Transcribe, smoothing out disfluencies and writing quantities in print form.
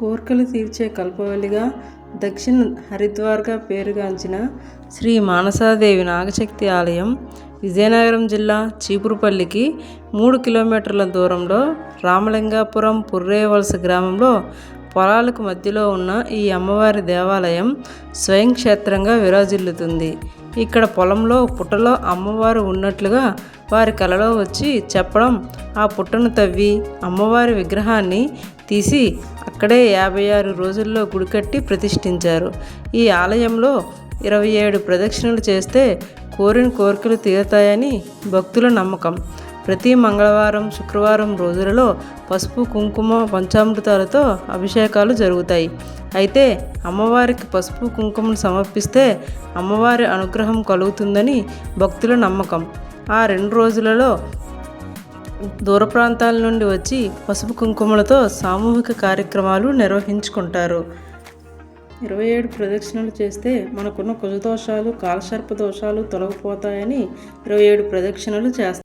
కోర్కెలు తీర్చే కల్పవల్లిగా, దక్షిణ హరిద్వార్గా పేరుగాంచిన శ్రీ మానసాదేవి నాగశక్తి ఆలయం విజయనగరం జిల్లా చీపురుపల్లికి 3 కిలోమీటర్ల దూరంలో రామలింగాపురం పుర్రేవలస గ్రామంలో పొలాలకు మధ్యలో ఉన్న ఈ అమ్మవారి దేవాలయం స్వయం క్షేత్రంగా విరాజిల్లుతుంది. ఇక్కడ పొలంలో పుట్టలో అమ్మవారు ఉన్నట్లుగా వారి కలలో వచ్చి చెప్పడం, ఆ పుట్టను తవ్వి అమ్మవారి విగ్రహాన్ని తీసి అక్కడే 56 రోజుల్లో గుడి కట్టి ప్రతిష్ఠించారు. ఈ ఆలయంలో 27 ప్రదక్షిణలు చేస్తే కోరిన కోరికలు తీరుతాయని భక్తుల నమ్మకం. ప్రతి మంగళవారం, శుక్రవారం రోజులలో పసుపు, కుంకుమ, పంచామృతాలతో అభిషేకాలు జరుగుతాయి. అయితే అమ్మవారికి పసుపు, కుంకుమను సమర్పిస్తే అమ్మవారి అనుగ్రహం కలుగుతుందని భక్తుల నమ్మకం. ఆ 2 రోజులలో దూర ప్రాంతాల నుండి వచ్చి పసుపు కుంకుమలతో సామూహిక కార్యక్రమాలు నిర్వహించుకుంటారు. 27 ప్రదక్షిణలు చేస్తే మనకున్న కుజదోషాలు, కాలసర్ప దోషాలు తొలగిపోతాయని 27 ప్రదక్షిణలు చేస్తారు.